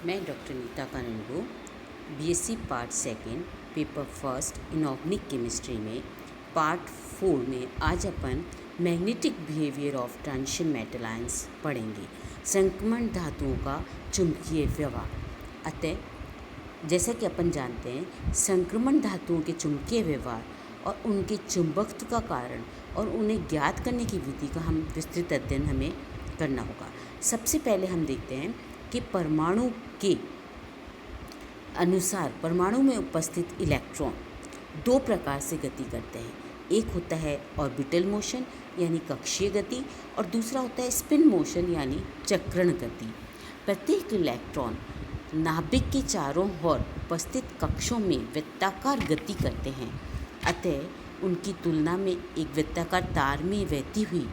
मैं doctor Neeta Kanungo BSc part second paper first inorganic chemistry में part 4 में आज अपन magnetic behaviour of transition metal ions पढ़ेंगे। संक्रमण धातुओं का चुंबकीय व्यवहार। अतः जैसा कि अपन जानते हैं, संक्रमण धातुओं के चुंबकीय व्यवहार और उनके चुंबकत्व का कारण और उन्हें ज्ञात करने की विधि का हम विस्तृत अध्ययन हमें करना होगा। सबसे पहले हम देखते हैं कि परमाणु के अनुसार परमाणु में उपस्थित इलेक्ट्रॉन दो प्रकार से गति करते हैं। एक होता है ऑर्बिटल मोशन यानी कक्षीय गति, और दूसरा होता है स्पिन मोशन यानी चक्रण गति। प्रत्येक इलेक्ट्रॉन नाभिक के चारों ओर उपस्थित कक्षों में वृत्ताकार गति करते हैं। अतः उनकी तुलना में एक वृत्ताकार तार में बहती हुई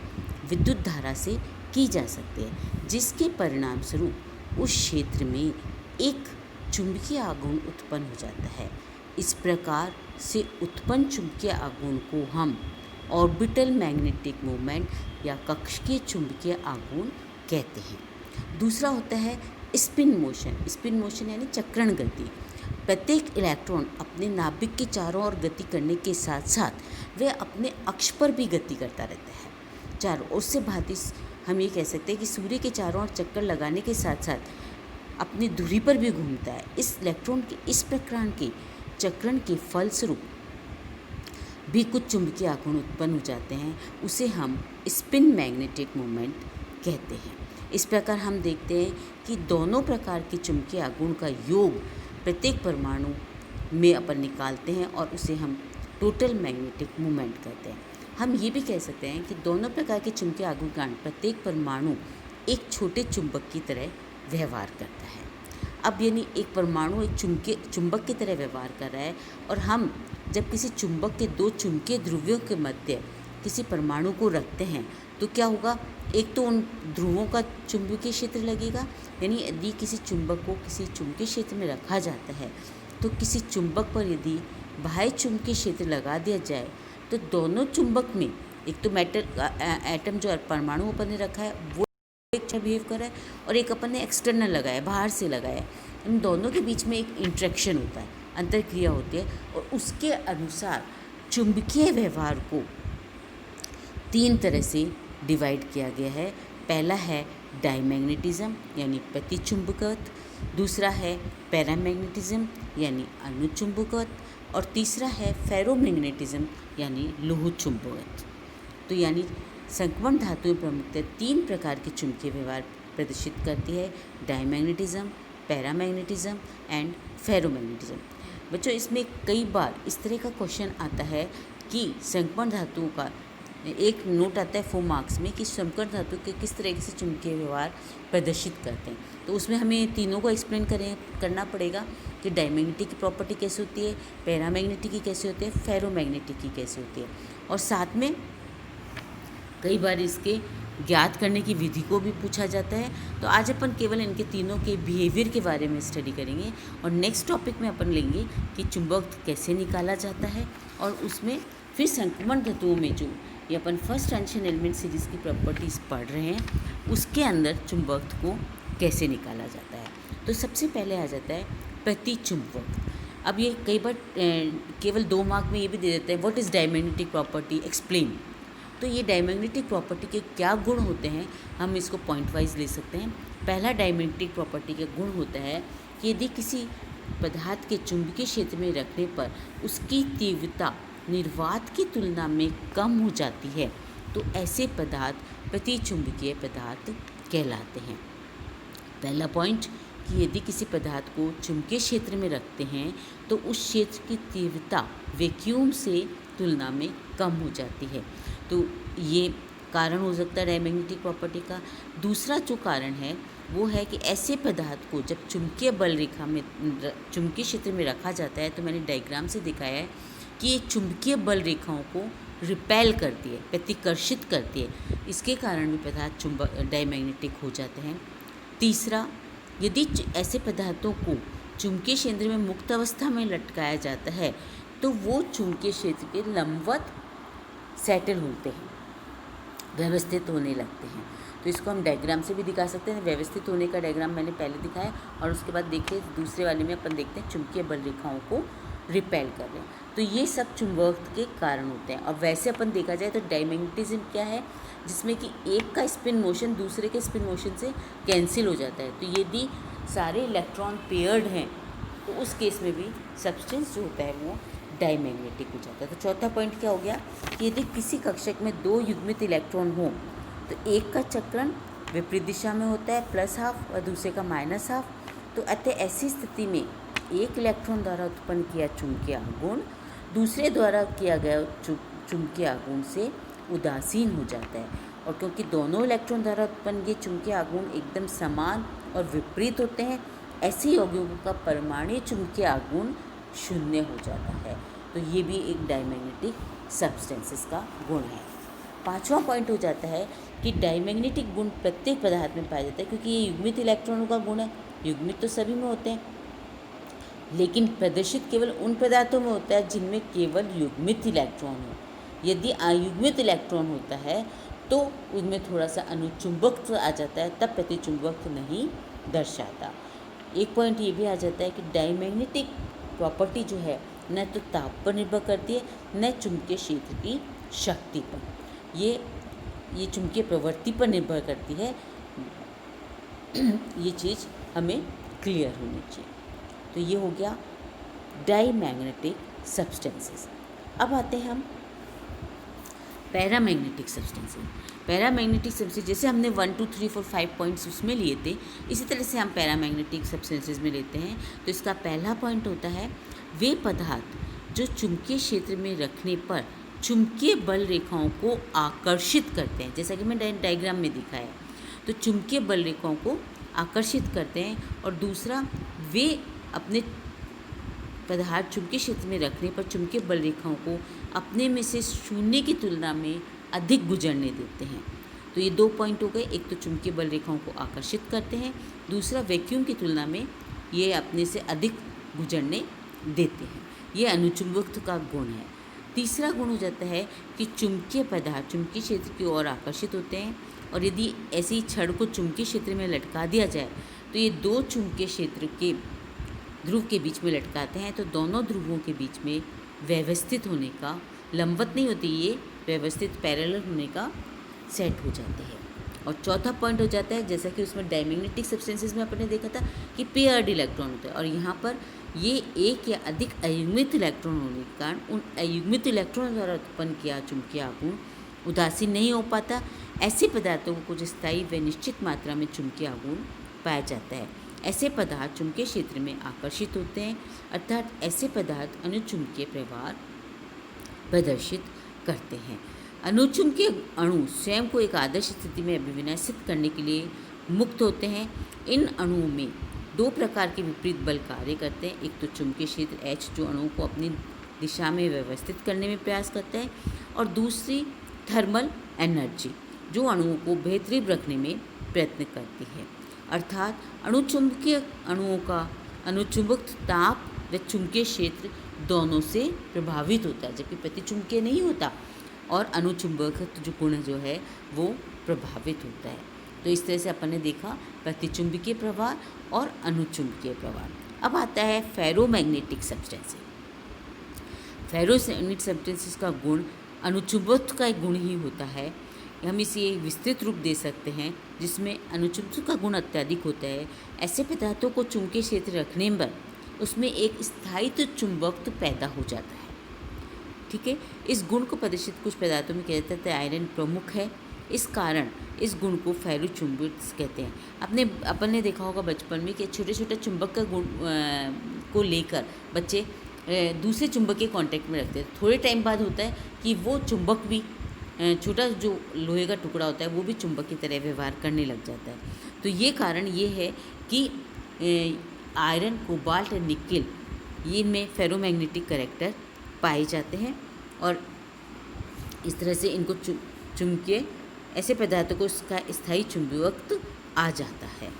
विद्युत धारा से की जा सकती है, जिसके परिणाम स्वरूप उस क्षेत्र में एक चुंबकीय आघूर्ण उत्पन्न हो जाता है। इस प्रकार से उत्पन्न चुंबकीय आघूर्ण को हम ऑर्बिटल मैग्नेटिक मूवमेंट या कक्षीय चुंबकीय आघूर्ण कहते हैं। दूसरा होता है स्पिन मोशन। स्पिन मोशन यानी चक्रण गति। प्रत्येक इलेक्ट्रॉन अपने नाभिक के चारों ओर गति करने के साथ साथ वह अपने अक्ष पर भी गति करता रहता है। चारों ओर से भांति हम ये कह सकते हैं कि सूर्य के चारों ओर चक्कर लगाने के साथ साथ अपनी धुरी पर भी घूमता है। इस इलेक्ट्रॉन के इस प्रकार के चक्रण के फलस्वरूप भी कुछ चुंबकीय आघूर्ण उत्पन्न हो जाते हैं। उसे हम स्पिन मैग्नेटिक मूवमेंट कहते हैं। इस प्रकार हम देखते हैं कि दोनों प्रकार के चुंबकीय आघूर्ण का योग प्रत्येक परमाणु में अपन निकालते हैं और उसे हम टोटल मैग्नेटिक मूवमेंट कहते हैं। हम ये भी कह सकते हैं कि दोनों प्रकार के चुंबकीय आघूर्ण कारण प्रत्येक परमाणु एक छोटे चुंबक की तरह व्यवहार करता है। अब यानी एक परमाणु एक चुंबक की तरह व्यवहार कर रहा है, और हम जब किसी चुंबक के दो चुंबकीय ध्रुवों के मध्य किसी परमाणु को रखते हैं तो क्या होगा, एक तो उन ध्रुवों का चुंबकीय क्षेत्र लगेगा। यानी यदि किसी चुंबक को किसी चुंबकीय क्षेत्र में रखा जाता है तो किसी चुंबक पर यदि बाह्य चुंबकीय क्षेत्र लगा दिया जाए तो दोनों चुंबक में एक तो मेटल एटम जो परमाणु अपन ने रखा है वो एक अच्छा बिहेव कर रहा है, और एक अपन ने एक्सटर्नल लगाया, बाहर से लगाया। इन दोनों के बीच में एक इंट्रैक्शन होता है, अंतरक्रिया होती है, और उसके अनुसार चुंबकीय व्यवहार को 3 तरह से डिवाइड किया गया है। पहला है डायमैग्नेटिज्म यानी प्रतिचुंबकत्व, दूसरा है पैरामैग्नेटिज्म यानी अनुचुंबकत्व, और तीसरा है फेरोमैग्नेटिज्म यानी लोह चुंबकत्व। तो यानी संक्रमण धातुएं प्रमुखतः 3 प्रकार के चुंबकीय व्यवहार प्रदर्शित करती है: डायमैग्नेटिज्म, पैरामैग्नेटिज्म एंड फेरोमैग्नेटिज्म। बच्चों, इसमें कई बार इस तरह का क्वेश्चन आता है कि संक्रमण धातुओं का एक नोट आता है 4 मार्क्स में कि संक्रमण धातु के किस तरह से चुंबकीय व्यवहार प्रदर्शित करते हैं। तो उसमें हमें तीनों को एक्सप्लेन करना पड़ेगा कि डायमैग्नेटिक की प्रॉपर्टी कैसे होती है, पैरामैग्नेटिक की कैसे होती है, फेरोमैग्नेटिक की कैसे होती है, और साथ में कई बार इसके ज्ञात करने की विधि को भी पूछा जाता है। तो आज अपन केवल इनके तीनों के बिहेवियर के बारे में स्टडी करेंगे, और नेक्स्ट टॉपिक में अपन लेंगे कि चुंबक कैसे निकाला जाता है, और उसमें फिर संक्रमण धातुओं में जो ये अपन फर्स्ट ट्रांजिशन एलिमेंट सीरीज़ की प्रॉपर्टीज़ पढ़ रहे हैं उसके अंदर चुंबक को कैसे निकाला जाता है। तो सबसे पहले आ जाता है प्रतिचुंबक। अब ये कई बार केवल 2 मार्क में ये भी दे देते हैं, what is diamagnetic property, explain. तो ये डायमैग्नेटिक प्रॉपर्टी के क्या गुण होते हैं, हम इसको पॉइंट वाइज ले सकते हैं। पहला डायमैग्नेटिक प्रॉपर्टी का गुण होता है कि यदि किसी पदार्थ के चुंबकीय क्षेत्र में रखने पर उसकी तीव्रता निर्वात की तुलना में कम हो जाती है तो ऐसे पदार्थ प्रतिचुंबकीय पदार्थ कहलाते हैं। पहला पॉइंट कि यदि किसी पदार्थ को चुंबकीय क्षेत्र में रखते हैं तो उस क्षेत्र की तीव्रता वैक्यूम से तुलना में कम हो जाती है। तो ये कारण हो सकता है डायमैग्नेटिक प्रॉपर्टी का। दूसरा जो कारण है वो है कि ऐसे पदार्थ को जब चुंबकीय बल रेखा में चुंबकीय क्षेत्र में रखा जाता है, तो मैंने डायग्राम से दिखाया है कि ये चुंबकीय बल रेखाओं को रिपेल करती है, प्रतिकर्षित करती है। इसके कारण भी पदार्थ डायमैग्नेटिक हो जाते हैं। तीसरा, यदि ऐसे पदार्थों को चुंबकीय क्षेत्र में मुक्त अवस्था में लटकाया जाता है तो वो चुंबकीय क्षेत्र के लंबवत सेटल होते हैं, व्यवस्थित होने लगते हैं। तो इसको हम डायग्राम से भी दिखा सकते हैं। व्यवस्थित होने का डायग्राम मैंने पहले दिखाया, और उसके बाद देखिए दूसरे वाले में अपन देखते हैं चुंबकीय बल रेखाओं को रिपेल कर रहे हैं। तो ये सब चुंबकत्व के कारण होते हैं। और वैसे अपन देखा जाए तो डायमैग्नेटिज्म क्या है, जिसमें कि एक का स्पिन मोशन दूसरे के स्पिन मोशन से कैंसिल हो जाता है। तो यदि सारे इलेक्ट्रॉन पेयर्ड हैं तो उस केस में भी सब्सटेंस जो होता है वो डायमैग्नेटिक हो जाता है। तो चौथा पॉइंट क्या हो गया कि यदि किसी कक्षक में दो युग्मित इलेक्ट्रॉन हो तो एक का चक्रण विपरीत दिशा में होता है +½ और दूसरे का -½ तो अतः ऐसी स्थिति में एक इलेक्ट्रॉन द्वारा उत्पन्न किया चुंबकीय आघूर्ण दूसरे द्वारा किया गया चुंबकीय आघूर्ण से उदासीन हो जाता है। और क्योंकि दोनों इलेक्ट्रॉन द्वारा उत्पन्न ये चुंबकीय आघूर्ण एकदम समान और विपरीत होते हैं, ऐसे यौगिकों का परमाणु चुंबकीय आघूर्ण 0 हो जाता है। तो ये भी एक डायमैग्नेटिक सब्सटेंसेस का गुण है। पांचवा पॉइंट हो जाता है कि डायमैग्नेटिक गुण प्रत्येक पदार्थ में पाया जाता है, क्योंकि ये युग्मित इलेक्ट्रॉनों का गुण है। युग्मित तो सभी में होते हैं, लेकिन प्रदर्शित केवल उन पदार्थों में होता है जिनमें केवल युग्मित इलेक्ट्रॉन हो। यदि अयुग्मित इलेक्ट्रॉन होता है तो उनमें थोड़ा सा अनुचुंबकत्व आ जाता है, तब प्रतिचुंबकत्व नहीं दर्शाता। एक पॉइंट ये भी आ जाता है कि डायमैग्नेटिक प्रॉपर्टी जो है न तो ताप पर निर्भर करती है न चुंबकीय क्षेत्र की शक्ति पर, ये चुंबकीय प्रवृत्ति पर निर्भर करती है। ये चीज़ हमें क्लियर होनी चाहिए। तो ये हो गया डायमैग्नेटिक सब्सटेंसेस। अब आते हैं हम पैरामैग्नेटिक सब्सटेंसेस। पैरामैग्नेटिक सब्सटेंस जैसे हमने 1, 2, 3, 4, 5 पॉइंट्स उसमें लिए थे, इसी तरह से हम पैरामैग्नेटिक सब्सटेंसेस में लेते हैं। तो इसका पहला पॉइंट होता है वे पदार्थ जो चुंबकीय क्षेत्र में रखने पर चुंबकीय बल रेखाओं को आकर्षित करते हैं, जैसा कि मैं डायग्राम में दिखाया। तो चुंबकीय बल रेखाओं को आकर्षित करते हैं। और दूसरा, वे अपने पदार्थ चुंबकीय क्षेत्र में रखने पर चुंबकीय बल रेखाओं को अपने में से शून्य की तुलना में अधिक गुजरने देते हैं। तो ये 2 पॉइंट हो गए। एक तो चुंबकीय बल रेखाओं को आकर्षित करते हैं, दूसरा वैक्यूम की तुलना में ये अपने से अधिक गुजरने देते हैं। ये अनुचुंबकत्व का गुण है। तीसरा गुण हो जाता है कि चुंबकीय पदार्थ चुंबकीय क्षेत्र की ओर आकर्षित होते हैं, और यदि ऐसी छड़ को चुंबकीय क्षेत्र में लटका दिया जाए तो ये दो चुंबकीय क्षेत्र के ध्रुव के बीच में लटकाते हैं, तो दोनों ध्रुवों के बीच में व्यवस्थित होने का, लंबवत नहीं होती, ये व्यवस्थित पैरेलल होने का सेट हो जाते हैं। और चौथा पॉइंट हो जाता है, जैसा कि उसमें डायमैग्नेटिक सब्सटेंसेस में अपने देखा था कि पेयर्ड इलेक्ट्रॉन होता है, और यहाँ पर ये एक या अधिक अयुग्मित इलेक्ट्रॉन होने के कारण उन अयुग्मित इलेक्ट्रॉन द्वारा उत्पन्न किया चुंबकीय आघूर्ण उदासीन नहीं हो पाता। ऐसे पदार्थों को कुछ स्थायी व निश्चित मात्रा में चुंबकीय आघूर्ण पाया जाता है। ऐसे पदार्थ चुंबकीय क्षेत्र में आकर्षित होते हैं, अर्थात ऐसे पदार्थ अनुचुंबकीय प्रवाह प्रदर्शित करते हैं। अनुचुंबकीय अणु स्वयं को एक आदर्श स्थिति में अभिविन्यसित करने के लिए मुक्त होते हैं। इन अणुओं में 2 प्रकार के विपरीत बल कार्य करते हैं। एक तो चुंबकीय क्षेत्र H जो अणुओं को अपनी दिशा में व्यवस्थित करने में प्रयास करता है, और दूसरी थर्मल एनर्जी जो अणुओं को बेहतरीन रखने में प्रयत्न करती है। अर्थात अणुचुंबकीय अणुओं का अनुचुंबक ताप व चुंबकीय क्षेत्र दोनों से प्रभावित होता है, जबकि प्रतिचुंबकीय नहीं होता, और अनुचुंबक जो गुण जो है वो प्रभावित होता है। तो इस तरह से अपन ने देखा प्रतिचुंबकीय प्रवाह और अनुचुंबकीय प्रवाह। अब आता है फेरोमैग्नेटिक सब्सटेंसेस। फेरोमैग्नेटिक सब्सटेंसेस का गुण अनुचुंबकत्व का एक गुण ही होता है। हम इसे एक विस्तृत रूप दे सकते हैं जिसमें अनुचुंबकत्व का गुण अत्यधिक होता है। ऐसे पदार्थों को चुंबकीय क्षेत्र रखने पर उसमें एक स्थायित्व चुंबकत्व पैदा हो जाता है। ठीक है, इस गुण को प्रदर्शित कुछ पदार्थों में किया जाता है। आयरन प्रमुख है, इस कारण इस गुण को फेरोचुंबकत्व कहते हैं। अपन ने देखा होगा बचपन में कि छोटे छोटे चुंबक का गुण को लेकर बच्चे दूसरे चुंबक के कांटेक्ट में रखते हैं। थोड़े टाइम बाद होता है कि वो चुंबक भी, छोटा जो लोहे का टुकड़ा होता है वो भी चुंबक की तरह व्यवहार करने लग जाता है। तो ये कारण ये है कि आयरन, कोबाल्ट और निकेल ये इनमें फेरोमैग्नेटिक कैरेक्टर पाए जाते हैं, और इस तरह से इनको चुंबकीय ऐसे पदार्थों को इसका स्थायी चुंबकत्व आ जाता है।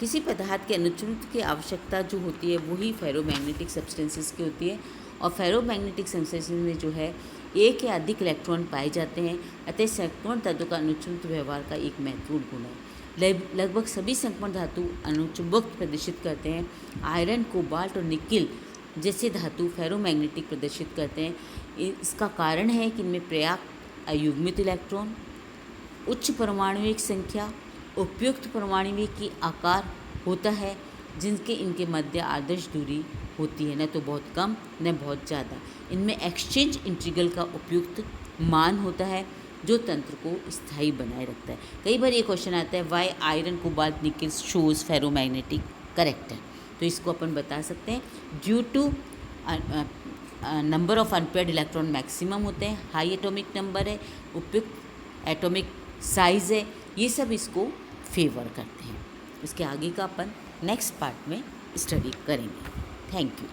किसी पदार्थ के अनुचुंबकत्व की आवश्यकता जो होती है वही फेरोमैग्नेटिक सब्सटेंसेस की होती है। और फेरोमैग्नेटिक सब्सटेंसेस में जो है एक या अधिक इलेक्ट्रॉन पाए जाते हैं, अतः संक्रमण धातु का अणुचुंबक व्यवहार का एक महत्वपूर्ण गुण है। लगभग सभी संक्रमण धातु अणुचुंबक प्रदर्शित करते हैं। आयरन, कोबाल्ट और निकिल जैसे धातु फेरोमैग्नेटिक प्रदर्शित करते हैं। इसका कारण है कि इनमें पर्याप्त अयुग्मित इलेक्ट्रॉन, उच्च परमाणुविक संख्या, उपयुक्त परमाणुविक की आकार होता है, जिनके इनके मध्य आदर्श दूरी होती है, न तो बहुत कम न बहुत ज़्यादा। इनमें एक्सचेंज इंटीग्रल का उपयुक्त मान होता है जो तंत्र को स्थायी बनाए रखता है। कई बार ये क्वेश्चन आता है why iron cobalt nickel shows ferromagnetic character, तो इसको अपन बता सकते हैं due to number of unpaired electron maximum होते हैं, हाई एटॉमिक नंबर है, उपयुक्त एटॉमिक साइज है, ये सब इसको फेवर करते हैं। इसके आगे का अपन नेक्स्ट पार्ट में स्टडी करेंगे। Thank you.